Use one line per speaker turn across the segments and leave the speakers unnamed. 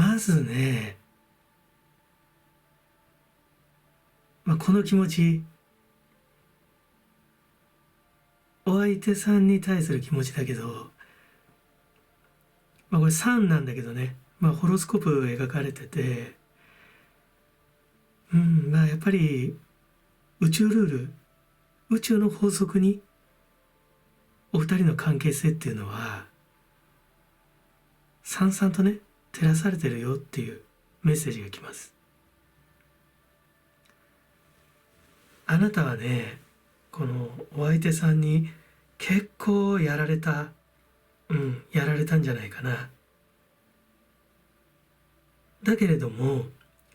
まずね、この気持ち、お相手さんに対する気持ちだけど、これ3なんだけどね、ホロスコープ描かれてて、やっぱり宇宙ルール、宇宙の法則にお二人の関係性っていうのはさんさんとね照らされてるよっていうメッセージが来ます。あなたはね、このお相手さんに結構やられたんじゃないかな。だけれども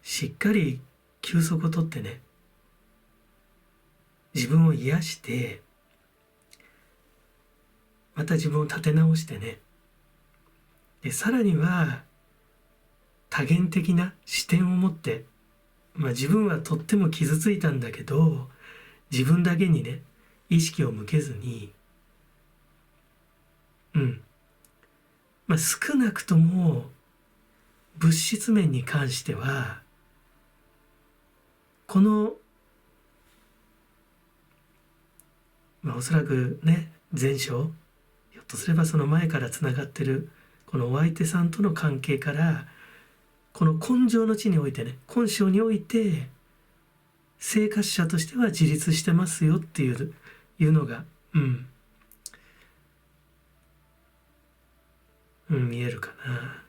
しっかり休息をとってね、自分を癒してまた自分を立て直してね、でさらには多元的な視点を持って、自分はとっても傷ついたんだけど自分だけにね意識を向けずに、少なくとも物質面に関してはこの、おそらくね前章、ひょっとすればその前からつながってるこのお相手さんとの関係からこの根性の地においてね、根性において生活者としては自立してますよっていうのが、見えるかな。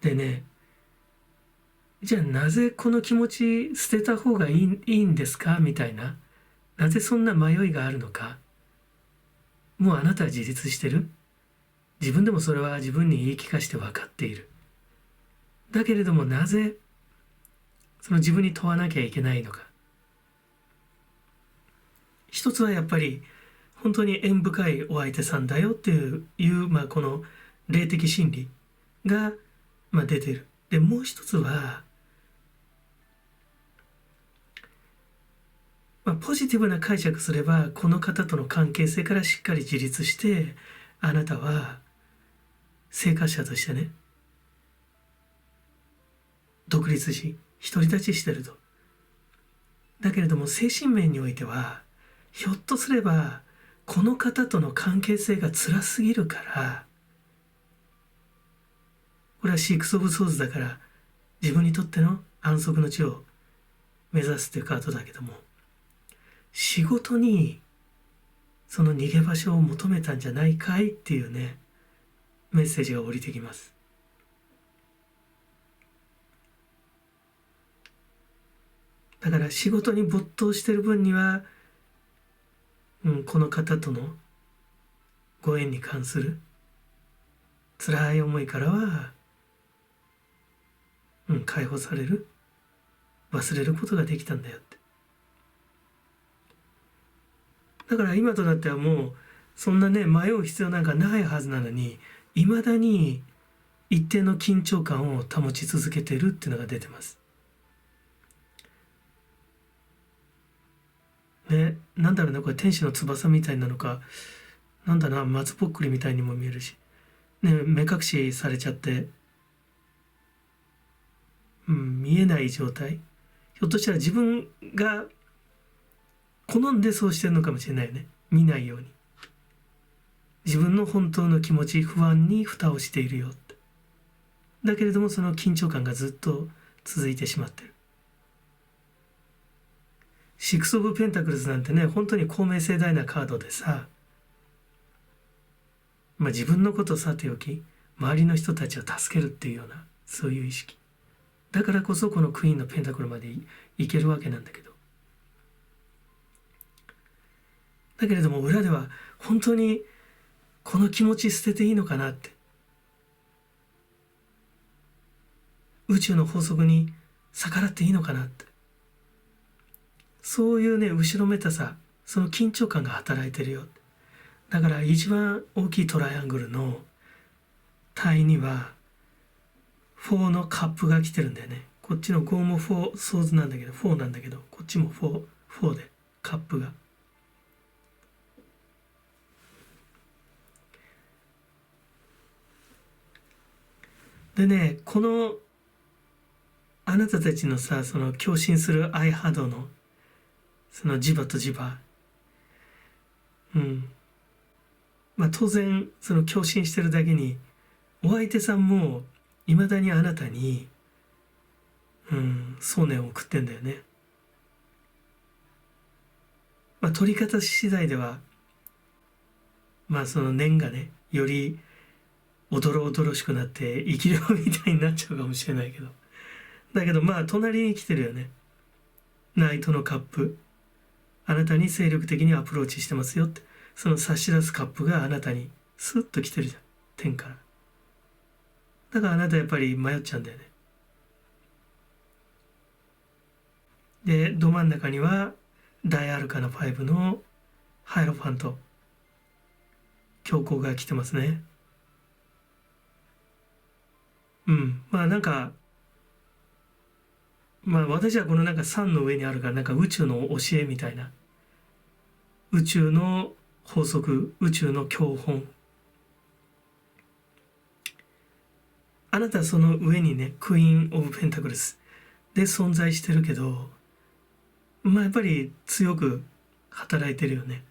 でね、じゃあなぜこの気持ち捨てた方がいいんですかみたいな、なぜそんな迷いがあるのか。もうあなたは自立してる。自分でもそれは自分に言い聞かせて分かっている。だけれどもなぜその自分に問わなきゃいけないのか。一つはやっぱり本当に縁深いお相手さんだよっていう、この霊的真理が、出ている。でもう一つは、ポジティブな解釈すればこの方との関係性からしっかり自立してあなたは生活者としてね独立し独り立ちしてると。だけれども精神面においてはひょっとすればこの方との関係性が辛すぎるから、これはシークス・オブ・ソーズだから自分にとっての安息の地を目指すというカードだけども、仕事にその逃げ場所を求めたんじゃないかいっていうねメッセージが降りてきます。だから仕事に没頭してる分には、この方とのご縁に関する辛い思いからは、解放される、忘れることができたんだよって。だから今となってはもうそんなね迷う必要なんかないはずなのに、いまだに一定の緊張感を保ち続けているっていうのが出てます。ね、なんだろうね、これ天使の翼みたいなのか、なんだな、松ぼっくりみたいにも見えるし、ね、目隠しされちゃって、見えない状態。ひょっとしたら自分が好んでそうしてるのかもしれないよね。見ないように。自分の本当の気持ち、不安に蓋をしているよって。だけれどもその緊張感がずっと続いてしまってる。シックス・オブ・ペンタクルズなんてね、本当に公明正大なカードでさ、自分のことさておき、周りの人たちを助けるっていうような、そういう意識。だからこそこのクイーンのペンタクルまでいけるわけなんだけど。だけれども裏では本当にこの気持ち捨てていいのかなって。宇宙の法則に逆らっていいのかなって。そういうね、後ろめたさ、その緊張感が働いてるよ。だから一番大きいトライアングルの体には4のカップが来てるんだよね。こっちの5も4ソーズなんだけど、4なんだけど、こっちも4でカップが。でね、このあなたたちのさ、その共振するアイハドのその磁場と磁場、当然その共振してるだけにお相手さんもいまだにあなたに想念を送ってんだよね。取り方次第ではその念がねよりおどろおどろしくなって生き量みたいになっちゃうかもしれないけど、だけど隣に来てるよね。ナイトのカップ、あなたに精力的にアプローチしてますよって、その差し出すカップがあなたにスッと来てるじゃん、天から。だからあなたやっぱり迷っちゃうんだよね。でど真ん中には大アルカナ5のハイロファント、教皇が来てますね。なんか私はこの3の上にあるから宇宙の教えみたいな、宇宙の法則、宇宙の教本、あなたはその上にねクイーン・オブ・ペンタクルスで存在してるけど、やっぱり強く働いてるよね。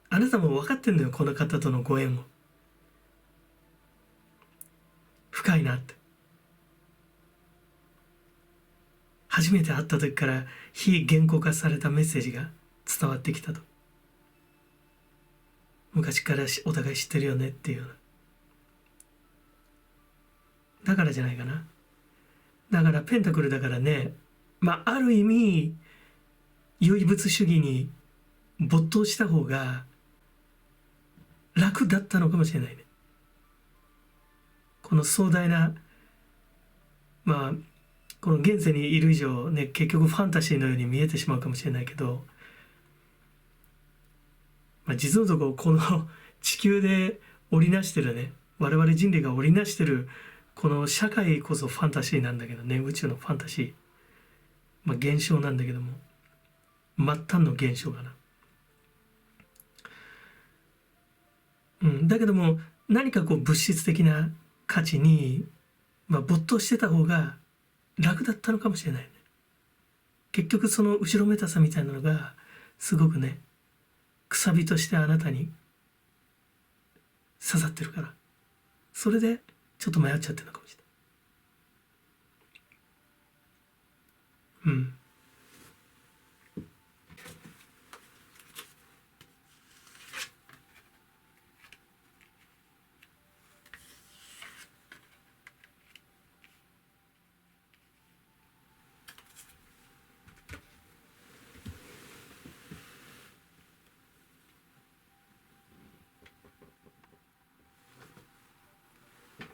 あなたも分かってんだよ、この方とのご縁を。深いなって。初めて会った時から非言語化されたメッセージが伝わってきたと。昔からお互い知ってるよねっていうような。だからじゃないかな。だからペンタクルだからね、ある意味唯物主義に没頭した方が楽だったのかもしれないね。この壮大なこの現世にいる以上ね、結局ファンタジーのように見えてしまうかもしれないけど、実のところこの地球で織りなしてるね、我々人類が織りなしてるこの社会こそファンタジーなんだけどね、宇宙のファンタジー、現象なんだけども、末端の現象かな。だけども何か物質的な価値に、没頭してた方が楽だったのかもしれないね。結局その後ろめたさみたいなのがすごくね、くさびとしてあなたに刺さってるから、それでちょっと迷っちゃってるのかもしれない。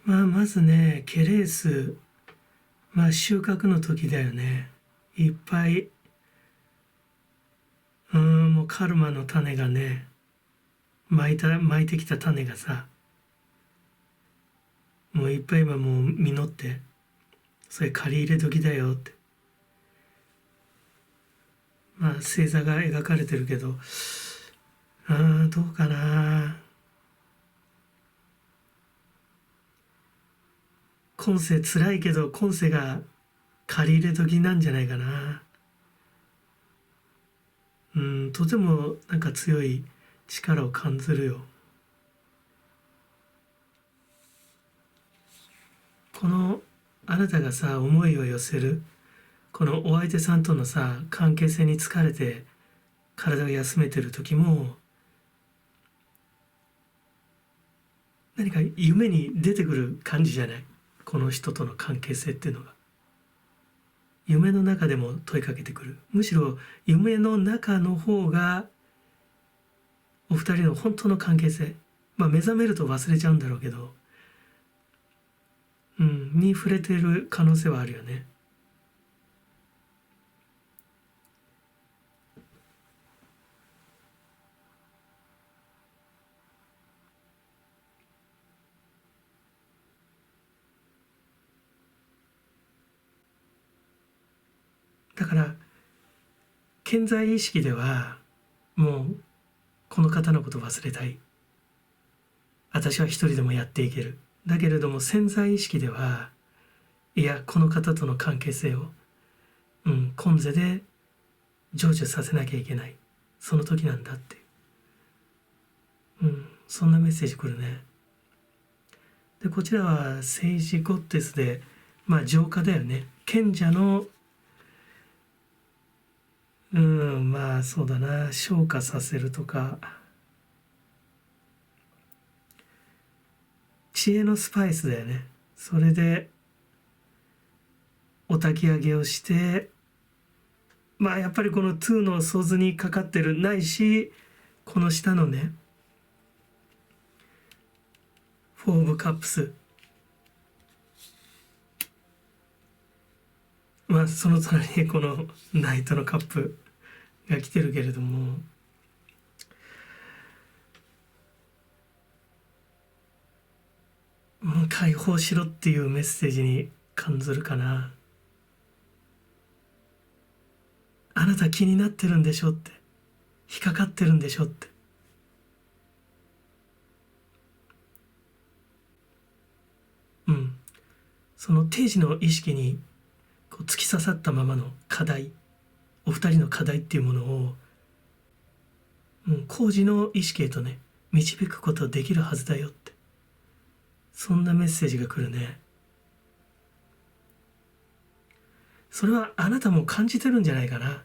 まずね、ケレース、収穫の時だよね。いっぱい、もうカルマの種がね、巻いてきた種がさ、もういっぱい今もう実って、それ借り入れ時だよって。星座が描かれてるけど、どうかな。今世辛いけど今世が借り入れ時なんじゃないかな。とても強い力を感じるよ。このあなたがさ思いを寄せるこのお相手さんとのさ関係性に疲れて体を休めてる時も、何か夢に出てくる感じじゃない、この人との関係性っていうのが。夢の中でも問いかけてくる。むしろ夢の中の方がお二人の本当の関係性、目覚めると忘れちゃうんだろうけど、に触れている可能性はあるよね。だから健在意識ではもうこの方のこと忘れたい、私は一人でもやっていける。だけれども潜在意識では、いや、この方との関係性を、今世で成就させなきゃいけない。その時なんだっていう。そんなメッセージ来るね。で、こちらは聖ジゴッテスで、浄化だよね。賢者の、そうだな、昇華させるとか、知恵のスパイスだよね。それで、お焚き上げをして、やっぱりこの2の想像にかかってるないし、この下のね、4オブカップス。その隣にこのナイトのカップが来てるけれども、解放しろっていうメッセージに感ずるかな。あなた気になってるんでしょって、引っかかってるんでしょって。その定時の意識にこう突き刺さったままの課題、お二人の課題っていうものを、工事の意識へとね、導くことできるはずだよって、そんなメッセージが来るね。それはあなたも感じてるんじゃないかな。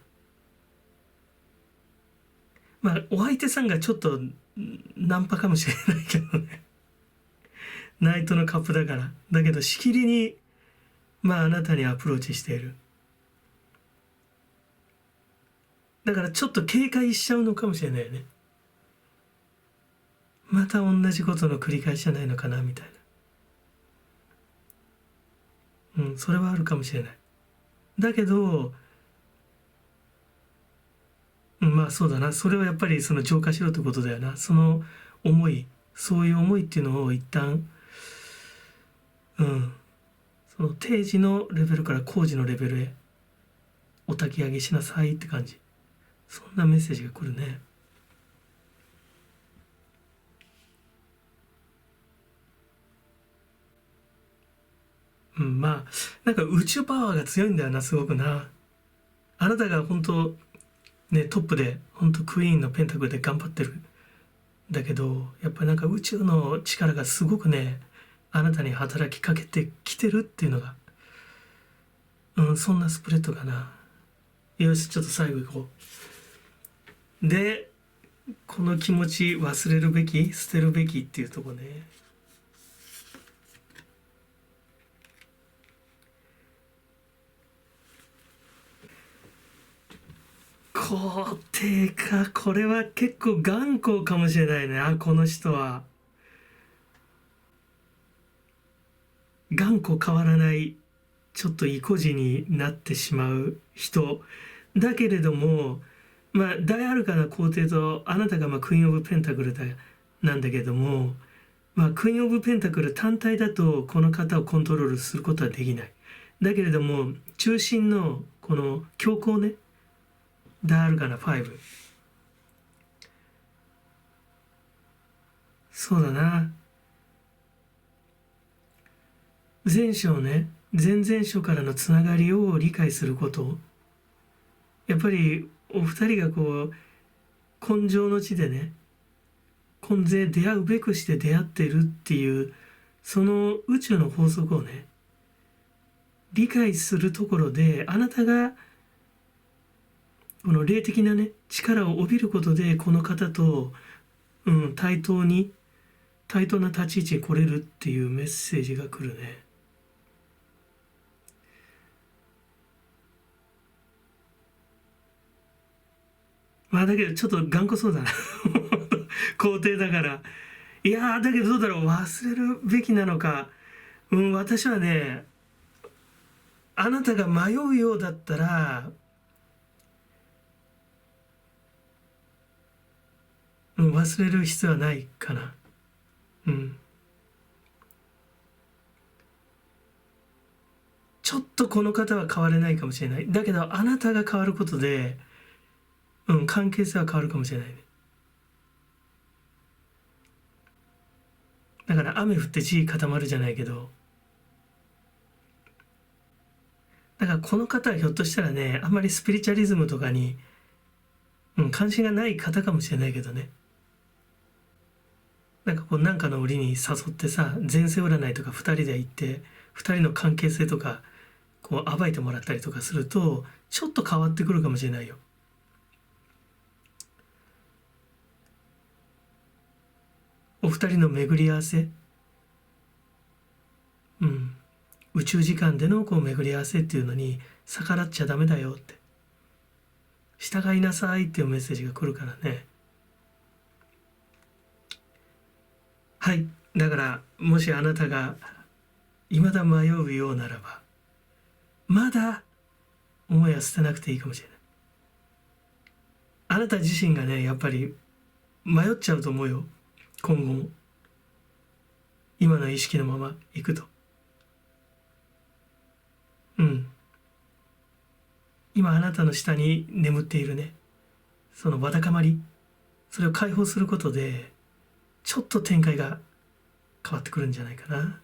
お相手さんがちょっとナンパかもしれないけどね。ナイトのカップだから。だけどしきりにあなたにアプローチしている。だからちょっと警戒しちゃうのかもしれないよね。また同じことの繰り返しじゃないのかなみたいな。それはあるかもしれない。だけど、そうだな。それはやっぱりその浄化しろってことだよな。その思い、そういう思いっていうのを一旦、その定時のレベルから工事のレベルへお焚き上げしなさいって感じ。そんなメッセージが来るね。なんか宇宙パワーが強いんだよな、すごくな。あなたが本当ね、トップで本当クイーンのペンタクルで頑張ってる。だけどやっぱりなんか宇宙の力がすごくね、あなたに働きかけてきてるっていうのが、そんなスプレッドかな。よし、ちょっと最後いこう。で、この気持ち忘れるべき、捨てるべきっていうとこね。肯定か。これは結構頑固かもしれないね。この人は。頑固変わらない、ちょっと意固地になってしまう人。だけれども、大アルカナ皇帝とあなたがクイーン・オブ・ペンタクルなんだけども、クイーン・オブ・ペンタクル単体だとこの方をコントロールすることはできない。だけれども、中心のこの強行ね、大アルカナ5。そうだな。前章ね、前々章からのつながりを理解すること。やっぱりお二人がこう根性の地でね、今世出会うべくして出会っているっていうその宇宙の法則をね理解するところで、あなたがこの霊的なね力を帯びることでこの方と、対等な立ち位置に来れるっていうメッセージが来るね。だけどちょっと頑固そうだな皇帝だから。いやだけどどうだろう、忘れるべきなのか。私はね、あなたが迷うようだったら、忘れる必要はないかな。ちょっとこの方は変われないかもしれない。だけどあなたが変わることで、関係性は変わるかもしれないね。だから雨降って地固まるじゃないけど、だからこの方はひょっとしたらね、あんまりスピリチュアリズムとかに、関心がない方かもしれないけどね。なんかこうなんかの折に誘ってさ、前世占いとか2人で行って、2人の関係性とかこう暴いてもらったりとかすると、ちょっと変わってくるかもしれないよ。お二人の巡り合わせ、宇宙時間でのこう巡り合わせっていうのに逆らっちゃダメだよって、従いなさいっていうメッセージが来るからね。はい。だからもしあなたが未だ迷うようならば、まだ思いは捨てなくていいかもしれない。あなた自身がね、やっぱり迷っちゃうと思うよ。今後も今の意識のまま行くと。今あなたの下に眠っているね、そのわだかまり、それを解放することでちょっと展開が変わってくるんじゃないかな。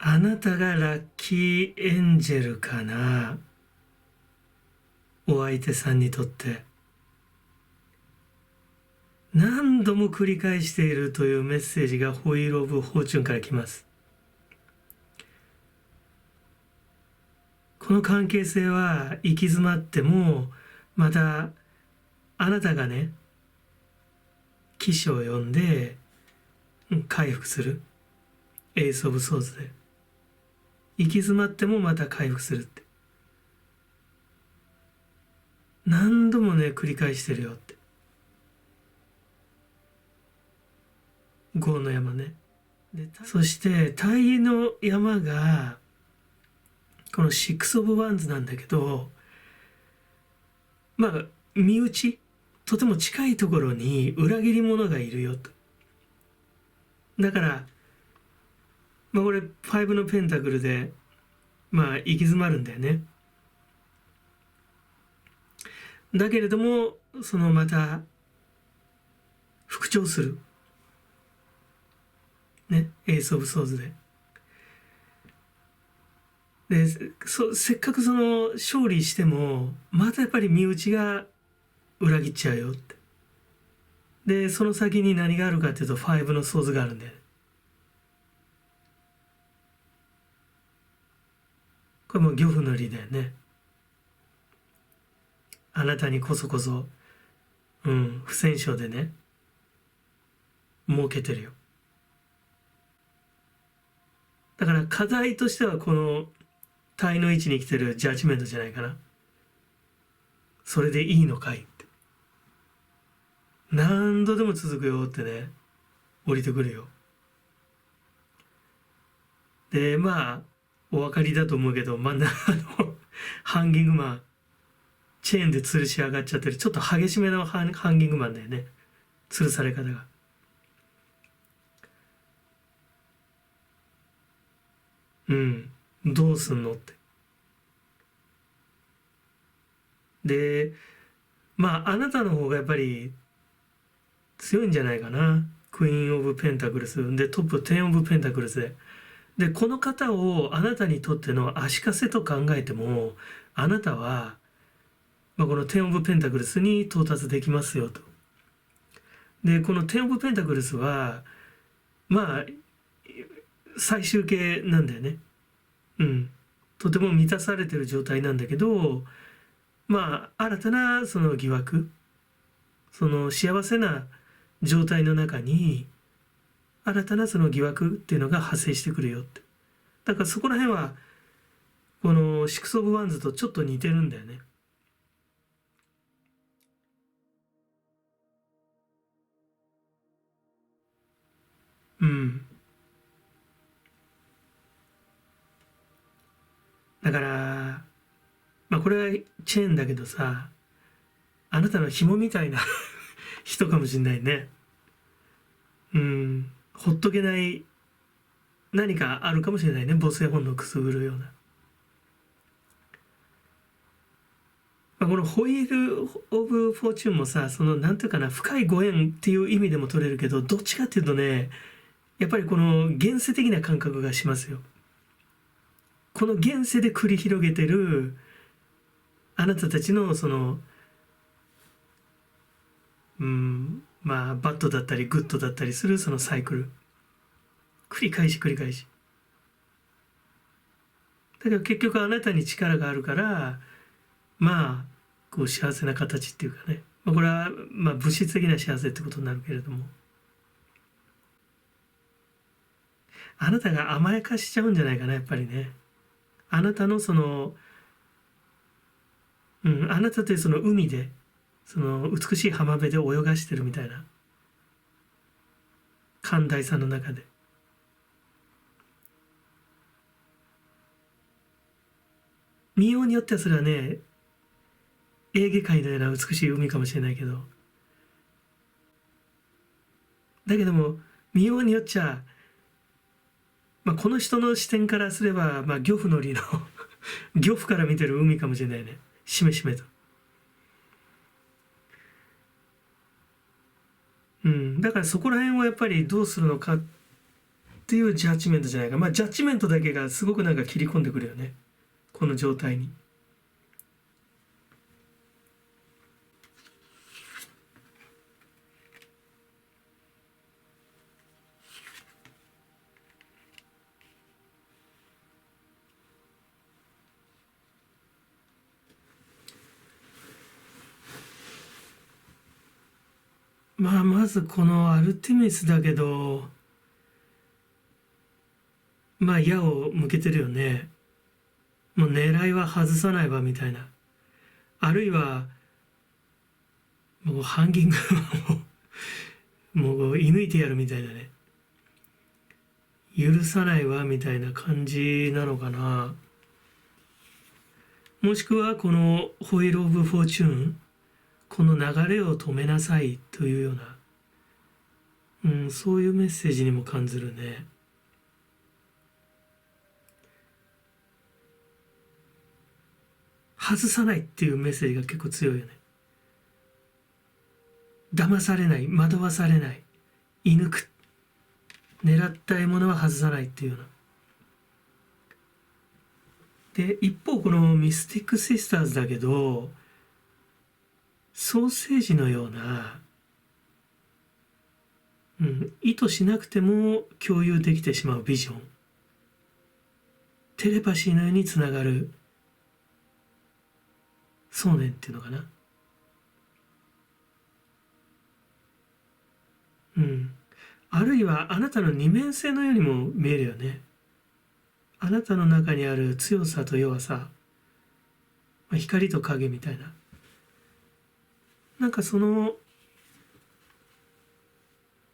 あなたがラッキーエンジェルかな、お相手さんにとって。何度も繰り返しているというメッセージがホイール・オブ・フォーチュンから来ます。この関係性は行き詰まっても、またあなたがね、騎士を呼んで回復する。エース・オブ・ソーズで行き詰まってもまた回復するって、何度もね繰り返してるよって。豪の山ね。でそして大の山がこのシックス・オブ・ワンズなんだけど、身内、とても近いところに裏切り者がいるよと。だからこれ5のペンタクルで行き詰まるんだよね。だけれどもそのまた復調するね、エース・オブ・ソーズで。でせっかくその勝利してもまたやっぱり身内が裏切っちゃうよって。でその先に何があるかっていうと5のソーズがあるんで、これもう漁夫の利だよね。あなたにこそこそ不戦勝でね儲けてるよ。だから課題としてはこの体の位置に来てるジャッジメントじゃないかな。それでいいのかいって、何度でも続くよってね降りてくるよ。でお分かりだと思うけど真ん中のハンギングマン、チェーンで吊るし上がっちゃってるちょっと激しめのハンギングマンだよね、吊るされ方が。どうすんのって。であなたの方がやっぱり強いんじゃないかな。クイーン・オブ・ペンタクルスでトップ10オブ・ペンタクルスでこの方をあなたにとっての足かせと考えてもあなたは、この10オブ・ペンタクルスに到達できますよと。でこの10オブ・ペンタクルスは最終形なんだよね。とても満たされてる状態なんだけど、新たなその疑惑、その幸せな状態の中に新たなその疑惑っていうのが発生してくるよって。だからそこら辺はこのシックス・オブ・ワンズとちょっと似てるんだよね。だからこれはチェーンだけどさ、あなたの紐みたいな人かもしんないね。ほっとけない何かあるかもしれないね。母性本能をくすぐるような。このホイール・オブ・フォーチュンもさ、そのなんていうかな、深いご縁っていう意味でも取れるけど、どっちかっていうとね、やっぱりこの現世的な感覚がしますよ。この現世で繰り広げてるあなたたちのそのバッドだったりグッドだったりするそのサイクル、繰り返し繰り返し。だけど結局あなたに力があるからこう幸せな形っていうかね、これは物質的な幸せってことになるけれども、あなたが甘やかしちゃうんじゃないかな、やっぱりね。あなたのそのあなたというその海でその美しい浜辺で泳がしてるみたいな寛大さの中で、見ようによってはそれはね、エーゲ海のような美しい海かもしれないけど、だけども見ようによっちゃ、この人の視点からすれば、漁夫の利の漁夫から見てる海かもしれないね、しめしめと。だからそこら辺をやっぱりどうするのかっていうジャッジメントじゃないか。ジャッジメントだけがすごくなんか切り込んでくるよね、この状態に。まずこのアルテミスだけど、矢を向けてるよね。もう狙いは外さないわみたいな。あるいはもうハンギングはもう射抜いてやるみたいなね。許さないわみたいな感じなのかな。もしくはこのホイール・オブ・フォーチューン、この流れを止めなさいというような、そういうメッセージにも感じるね。外さないっていうメッセージが結構強いよね。騙されない、惑わされない、射抜く、狙った獲物は外さないっていうような。で一方このミスティック・シスターズだけど、ソーセージのような、意図しなくても共有できてしまうビジョン、テレパシーのようにつながる想念っていうのかな。あるいはあなたの二面性のようにも見えるよね。あなたの中にある強さと弱さ、光と影みたいな、なんかその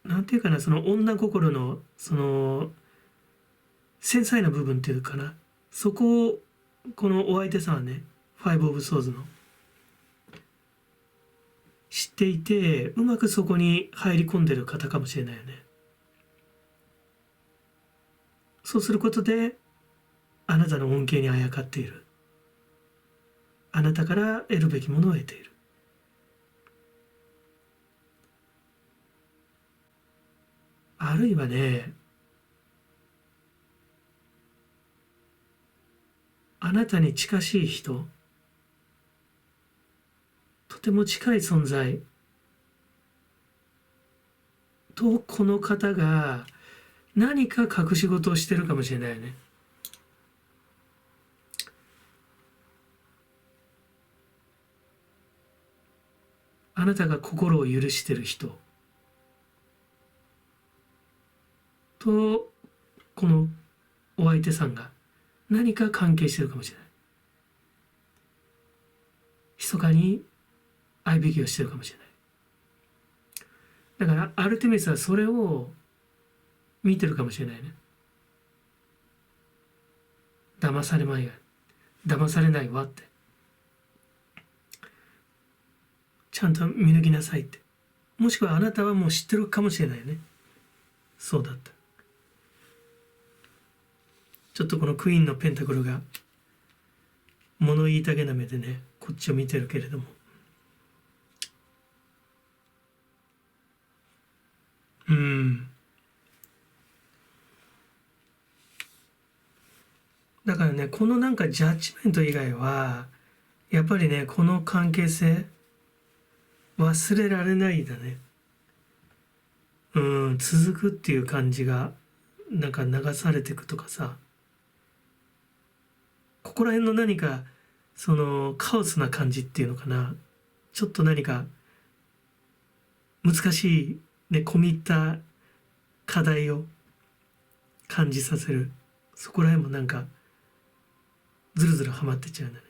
なんていうかな、その女心のその繊細な部分っていうかな、そこをこのお相手さんはね、ファイブ・オブ・ソーズの知っていて、うまくそこに入り込んでる方かもしれないよね。そうすることであなたの恩恵にあやかっている、あなたから得るべきものを得ている。あるいはね、あなたに近しい人、とても近い存在とこの方が何か隠し事をしてるかもしれないよね。あなたが心を許してる人とこのお相手さんが何か関係してるかもしれない。密かに相引きをしてるかもしれない。だからアルテミスはそれを見てるかもしれないね。騙されまいが、騙されないわって。ちゃんと見抜きなさいって。もしくはあなたはもう知ってるかもしれないね。そうだった。ちょっとこのクイーンのペンタクルが物言いたげな目でね、こっちを見てるけれども。だからね、このなんかジャッジメント以外は、やっぱりね、この関係性、忘れられないだね。続くっていう感じが、なんか流されていくとかさ、ここら辺の何か、そのカオスな感じっていうのかな。ちょっと何か、難しい、ね、込み入った課題を感じさせる。そこら辺もなんか、ずるずるはまってっちゃうんだね。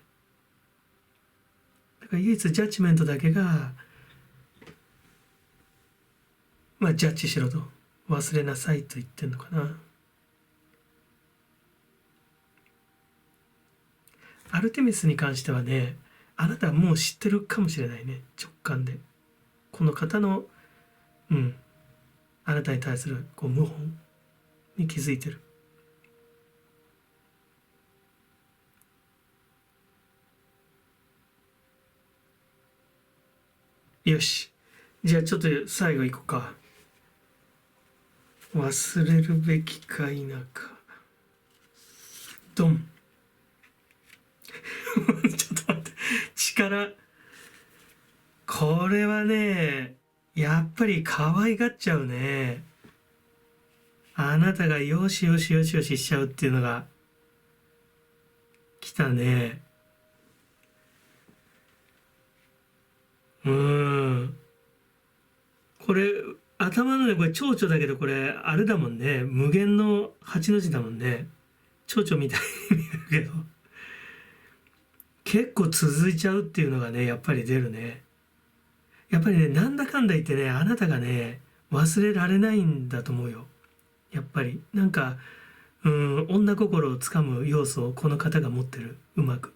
だから唯一ジャッジメントだけが、まあジャッジしろと、忘れなさいと言ってんのかな。アルテミスに関してはね、あなたはもう知ってるかもしれないね、直感で。この方の、あなたに対するこう謀反に気づいてる。よし。じゃあちょっと最後いこうか。忘れるべきか否か。ドン。ちょっと待って。力。これはね、やっぱり可愛がっちゃうね。あなたがよしよしよしよししちゃうっていうのが来たね。これ、頭のね、これ蝶々だけど、これ、あれだもんね。無限の8の字だもんね。蝶々みたいに見えるけど。結構続いちゃうっていうのがね、やっぱり出るね。やっぱりね、なんだかんだ言ってね、あなたがね、忘れられないんだと思うよ。やっぱり。なんか、女心をつかむ要素をこの方が持ってる。うまく。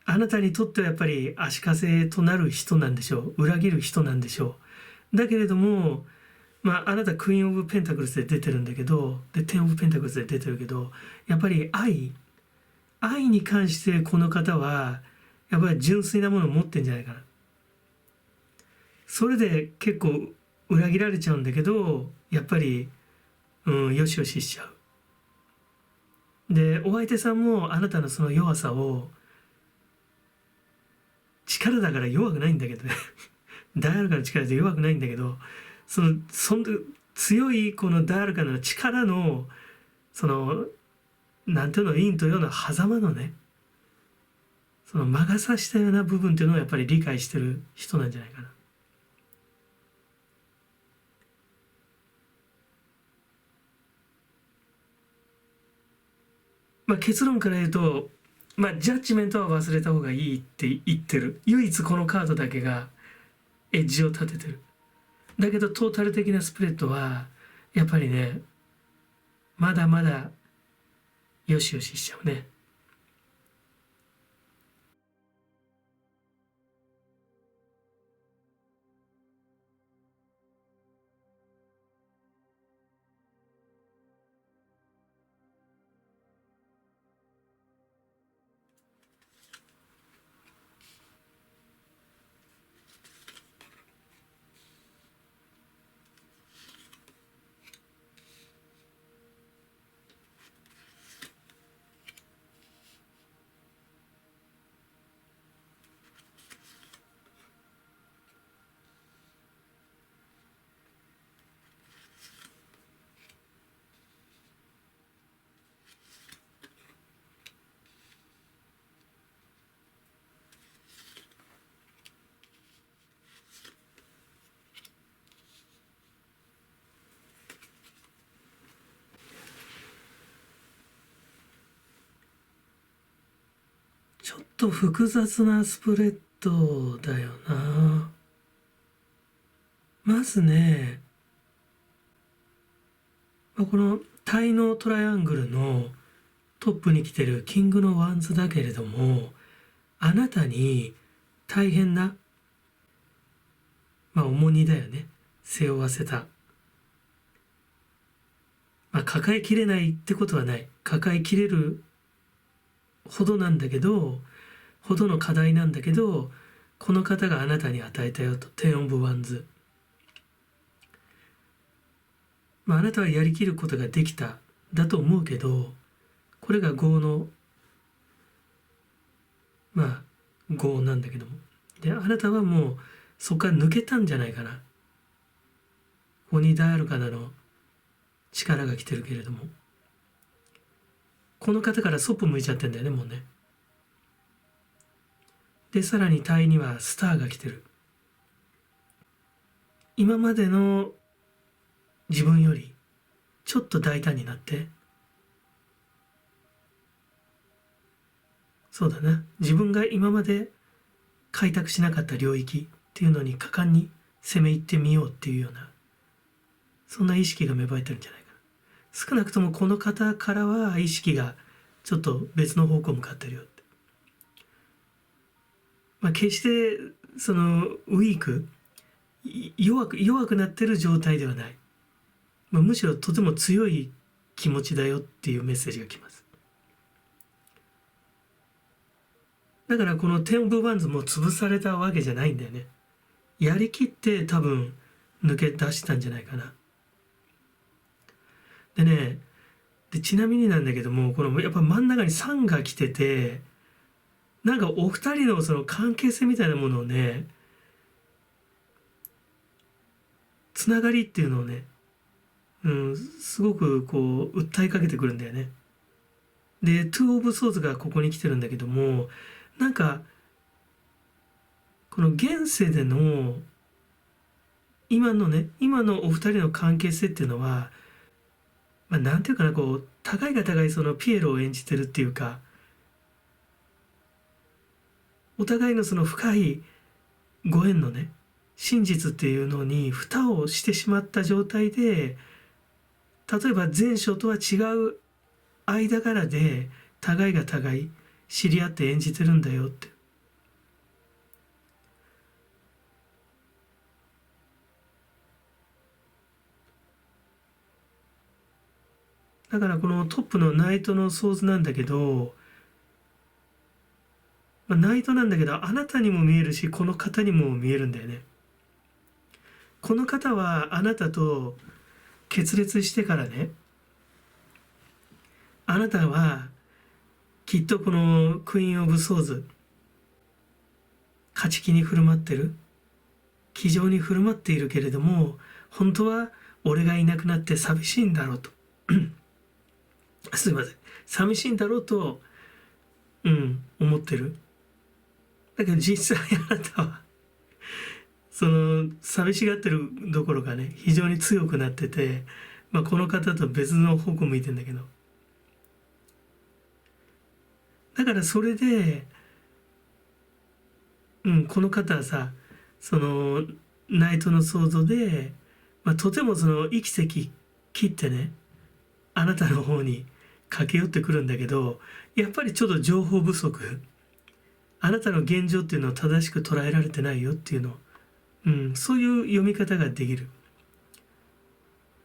あなたにとってはやっぱり足かせとなる人なんでしょう。裏切る人なんでしょう。だけれども、まあ、あなたクイーン・オブ・ペンタクルスで出てるんだけど、で、テン・オブ・ペンタクルスで出てるけど、やっぱり愛に関してこの方は、やっぱり純粋なものを持ってんじゃないかな。それで結構裏切られちゃうんだけど、やっぱり、よしよししちゃう。で、お相手さんもあなたのその弱さを、力だから弱くないんだけどね。ダイアルカの力で弱くないんだけど、その強いこのダイアルカの力の、その、なんていうの、陰と陽の狭間のね、その魔が差したような部分っていうのをやっぱり理解してる人なんじゃないかな。まあ結論から言うと、まあジャッジメントは忘れた方がいいって言ってる。唯一このカードだけがエッジを立ててる。だけどトータル的なスプレッドは、やっぱりね、まだまだよしよししちゃうね。ちょっと複雑なスプレッドだよな。まずね、このタイのトライアングルのトップに来てるキングのワンズだけれども、あなたに大変な、重荷だよね。背負わせた。抱えきれないってことはない。抱えきれるほどなんだけど、ほどの課題なんだけど、この方があなたに与えたよと。10 of Wands。あなたはやりきることができた。だと思うけど、これが5の、5なんだけども。で、あなたはもうそこから抜けたんじゃないかな。鬼であるかなの力が来てるけれども。この方からそっぽ向いちゃってんだよね、もうね。で、さらにタイにはスターが来てる。今までの自分よりちょっと大胆になって、そうだな、自分が今まで開拓しなかった領域っていうのに果敢に攻め入ってみようっていうような、そんな意識が芽生えてるんじゃないかな。少なくともこの方からは意識がちょっと別の方向向かってるよって。決してそのウィーク、弱くなってる状態ではない。むしろとても強い気持ちだよっていうメッセージが来ます。だからこの10 of Wandsも潰されたわけじゃないんだよね。やりきって多分抜け出したんじゃないかな。でね、ちなみになんだけども、このやっぱ真ん中に3が来てて、なんかお二人のその関係性みたいなものをね、つながりっていうのをね、すごくこう訴えかけてくるんだよね。で、2 of Swords がここに来てるんだけども、なんかこの現世での今のお二人の関係性っていうのは、なんていうかな、こう互いが互いそのピエロを演じてるっていうか、お互いのその深いご縁のね、真実っていうのに蓋をしてしまった状態で、例えば前書とは違う間柄で互いが互い知り合って演じてるんだよって。だからこのトップのナイトのソーズなんだけど、ナイトなんだけど、あなたにも見えるし、この方にも見えるんだよね。この方はあなたと決裂してからね、あなたはきっとこのクイーン・オブ・ソーズ、勝ち気に振る舞ってる、気丈に振る舞っているけれども、本当は俺がいなくなって寂しいんだろうと。すいません。寂しいんだろうと、思ってる。だけど実際あなたは、その寂しがってるどころかね、非常に強くなってて、この方と別の方向向いてんだけど。だからそれで、この方はさ、そのナイトの想像で、とてもその息石切ってね、あなたの方に駆け寄ってくるんだけど、やっぱりちょっと情報不足、あなたの現状っていうのを正しく捉えられてないよっていうの、そういう読み方ができる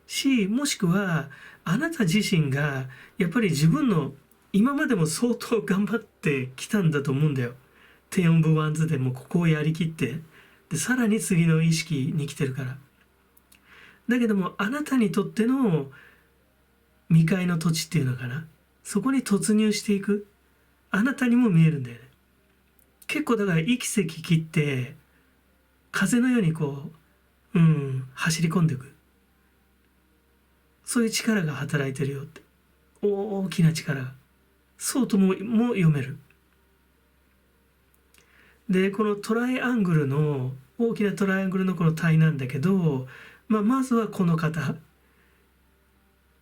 し、もしくはあなた自身がやっぱり自分の今までも相当頑張ってきたんだと思うんだよ。10 of Wandsでもここをやりきって、でさらに次の意識に来てるから。だけどもあなたにとっての未開の土地っていうのかな、そこに突入していくあなたにも見えるんだよね。結構だから息石切って風のようにこう走り込んでいく、そういう力が働いてるよって。大きな力が、そうとも読める。でこのトライアングルの大きなトライアングルのこの体なんだけど、まずはこの方、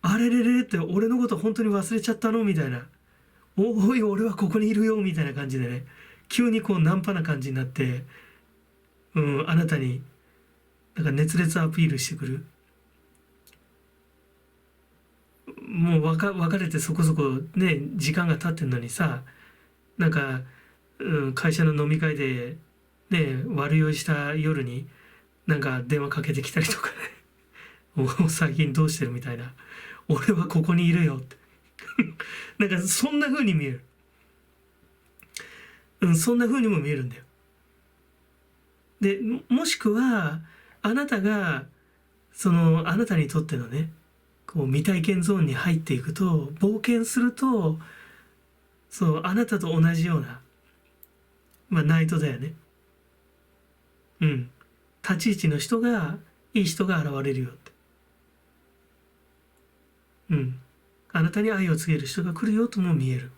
あれれれって俺のこと本当に忘れちゃったのみたいな、おい、俺はここにいるよみたいな感じでね、急にこうナンパな感じになって、あなたになんか熱烈アピールしてくる。もう別れてそこそこね、時間が経ってんのにさ、なんか、会社の飲み会でね、悪酔いした夜になんか電話かけてきたりとかね、もう最近どうしてるみたいな。俺はここにいるよって。なんかそんな風に見える。そんな風にも見えるんだよ。で、もしくは、あなたが、あなたにとってのね、こう未体験ゾーンに入っていくと、冒険すると、そう、あなたと同じような、まあ、ナイトだよね。うん。立ち位置の人が、いい人が現れるよって。うん。あなたに愛を告げる人が来るよとも見える。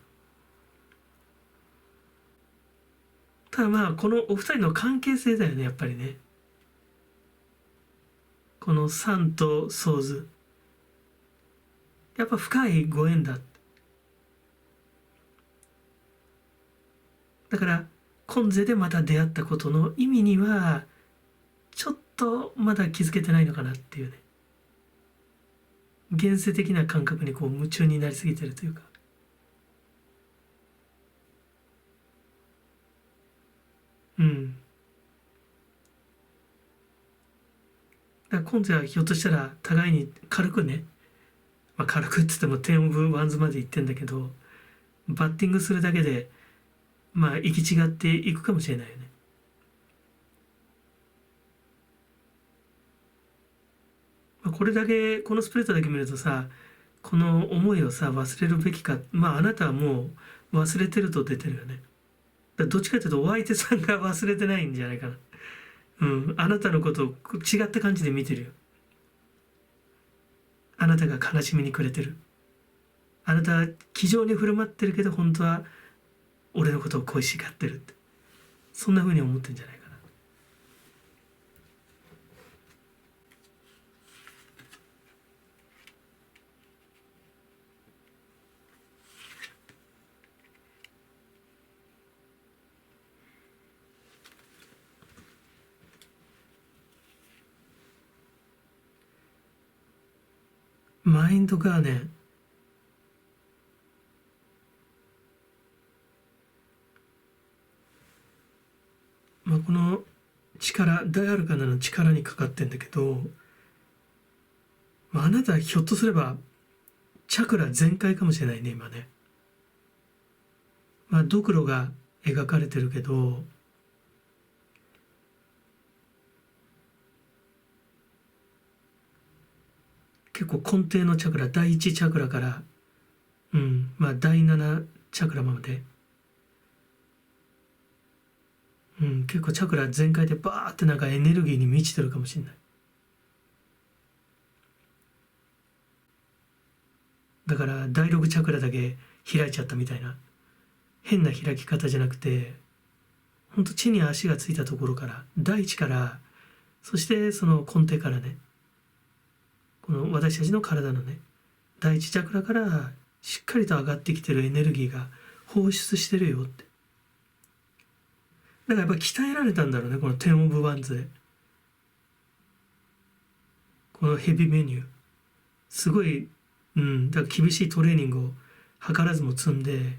ただまあ、このお二人の関係性だよね、やっぱりね。このサンとソーズ。やっぱ深いご縁だ。だから、今世でまた出会ったことの意味には、ちょっとまだ気づけてないのかなっていうね。現世的な感覚にこう夢中になりすぎてるというか。うん。だから今世はひょっとしたら互いに軽くね、まあ、軽くって言っても10オブワンズまで行ってんだけど、バッティングするだけで、まあ、行き違っていくかもしれないよね。まあ、これだけ、このスプレッドだけ見るとさ、この思いをさ、忘れるべきか、まあ、あなたはもう忘れてると出てるよね。だどっちかというと、お相手さんが忘れてないんじゃないかな。あなたのことを違った感じで見てるよ。あなたが悲しみに暮れてる。あなたは気丈に振る舞ってるけど、本当は俺のことを恋しがってるって。そんな風に思ってんじゃないかな。マインドガーデン。まあ、この力、大アルカナの力にかかってんだけど、まあ、あなたはひょっとすれば、チャクラ全開かもしれないね、今ね。まあ、ドクロが描かれてるけど、結構根底のチャクラ、第一チャクラから、まあ、第七チャクラまで、結構チャクラ全開でバーってなんかエネルギーに満ちてるかもしれない。だから第6チャクラだけ開いちゃったみたいな変な開き方じゃなくて、ほんと地に足がついたところから大地から、そしてその根底からね、この私たちの体のね、第一チャクラからしっかりと上がってきてるエネルギーが放出してるよって。だからやっぱ鍛えられたんだろうね、この10オブワンズで。このヘビメニュー。すごい、だから厳しいトレーニングを図らずも積んで、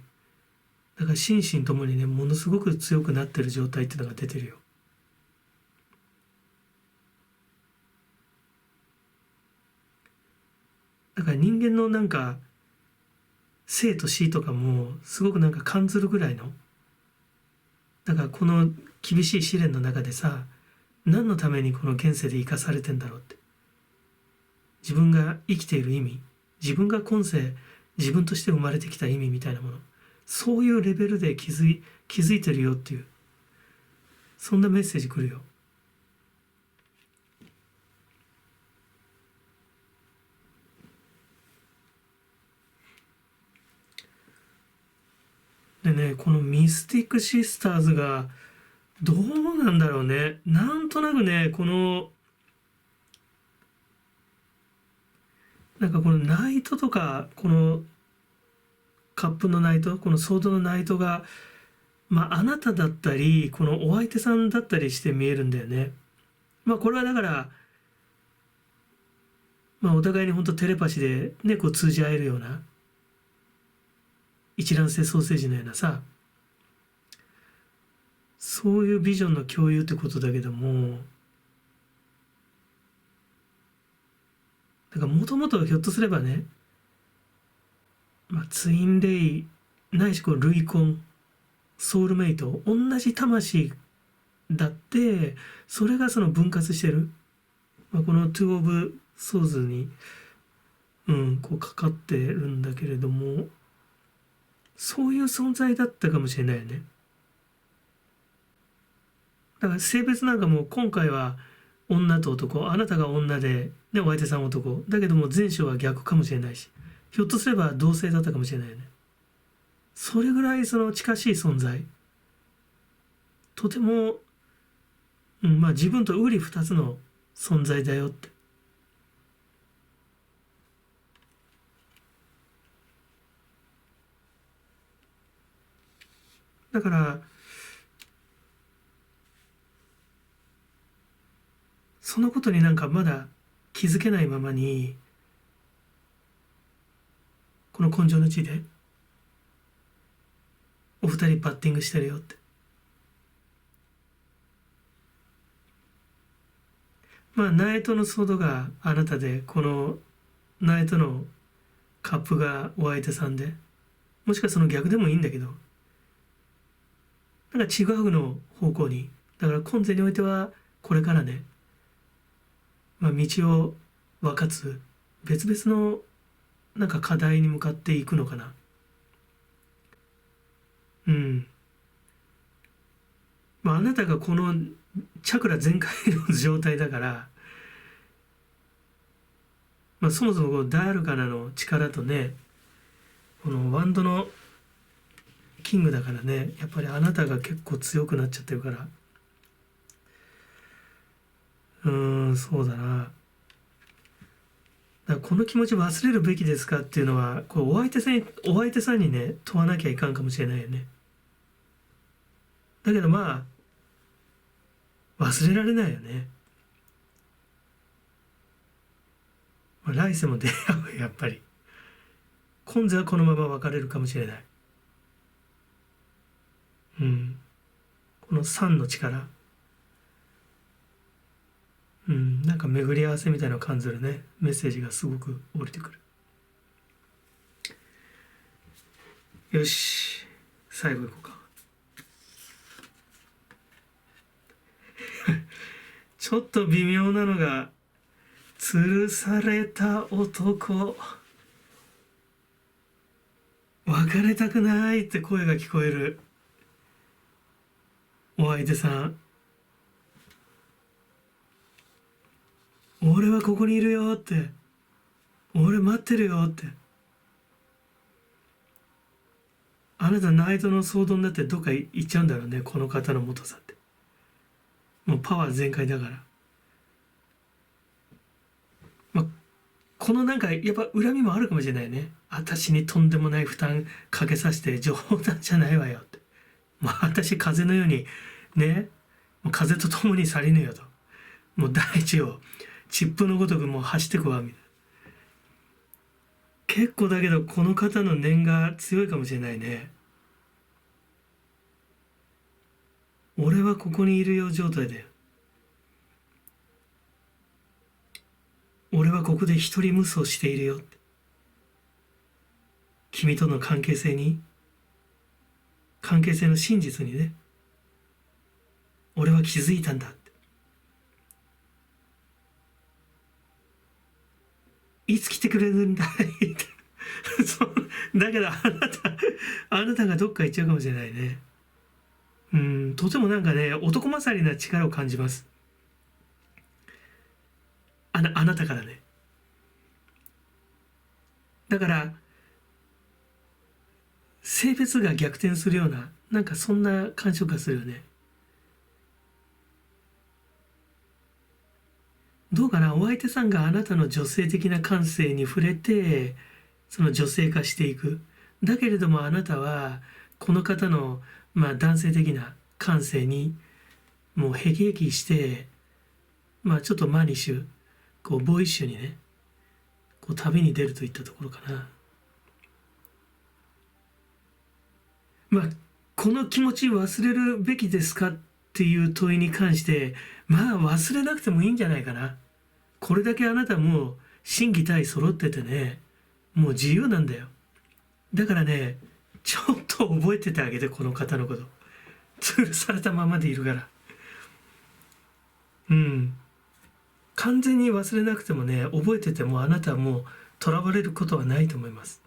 だから心身ともにね、ものすごく強くなってる状態っていうのが出てるよ。だから人間のなんか生と死とかもすごくなんか感ずるぐらいの、だからこの厳しい試練の中でさ、何のためにこの現世で生かされてんだろうって、自分が生きている意味、自分が今世自分として生まれてきた意味みたいなもの、そういうレベルで気づいてるよっていう、そんなメッセージ来るよ。でね、このミスティックシスターズがどうなんだろうね。なんとなくね、このなんかこのナイトとかこのカップのナイト、このソードのナイトが、あなただったり、このお相手さんだったりして見えるんだよね。これはだから、お互いに本当テレパシーでね、こう通じ合えるような、一卵性ソーセージのようなさ、そういうビジョンの共有ってことだけども、だからもともとひょっとすればね、ツインレイ、ないしこう類婚、ソウルメイト、同じ魂だって、それがその分割してる。このトゥーオブソーズに、こうかかってるんだけれども、そういう存在だったかもしれないよね。だから性別なんかも今回は女と男、あなたが女で、ね、お相手さん男。だけども前章は逆かもしれないし、ひょっとすれば同性だったかもしれないよね。それぐらいその近しい存在。とても、自分と瓜二つの存在だよって。だから、そのことになんかまだ気づけないままに、この根性の地で、お二人バッティングしてるよって。ナイトのソードがあなたで、このナイトのカップがお相手さんで、もしくはその逆でもいいんだけど、なんか違うの方向に。だから今世においては、これからね、道を分かつ別々のなんか課題に向かっていくのかな。あなたがこのチャクラ全開の状態だから、そもそもこのダールカナの力とね、このワンドのキングだからね、やっぱりあなたが結構強くなっちゃってるから、そうだな。だからこの気持ち忘れるべきですかっていうのは、こうお相手さんにね、問わなきゃいかんかもしれないよね。だけど忘れられないよね。来世も出会うよ、やっぱり。今世はこのまま別れるかもしれない。この3の力。なんか巡り合わせみたいなのを感じるね。メッセージがすごく降りてくる。よし、最後いこうか。ちょっと微妙なのが、吊るされた男。別れたくないって声が聞こえる。お相手さん。俺はここにいるよって。俺待ってるよって。あなたナイトの騒動になってどっか行っちゃうんだろうね、この方の元さって。もうパワー全開だから。このなんかやっぱ恨みもあるかもしれないね。私にとんでもない負担かけさせて冗談じゃないわよって。私風のようにね、もう風と共に去りぬよと。もう大地をチップのごとくもう走ってくわみたいな。結構だけどこの方の念が強いかもしれないね。俺はここにいるよ状態だよ。俺はここで一人無双しているよって。君との関係性の真実にね、俺は気づいたんだって。いつ来てくれるんだいってだけどあなたがどっか行っちゃうかもしれないね。とてもなんかね、男勝りな力を感じます。あなたからね。だから性別が逆転するような、なんかそんな感触がするよね。どうかな、お相手さんがあなたの女性的な感性に触れて、その女性化していく。だけれどもあなたはこの方の、男性的な感性にもうへきへきして、ちょっとマニッシュ、ボーイッシュにね、旅に出るといったところかな。この気持ち忘れるべきですかっていう問いに関して、忘れなくてもいいんじゃないかな。これだけあなたもう心技体揃っててね、もう自由なんだよ。だからね、ちょっと覚えててあげて、この方のこと。吊るされたままでいるから。完全に忘れなくてもね、覚えててもあなたはもう囚われることはないと思います。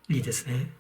いいですね。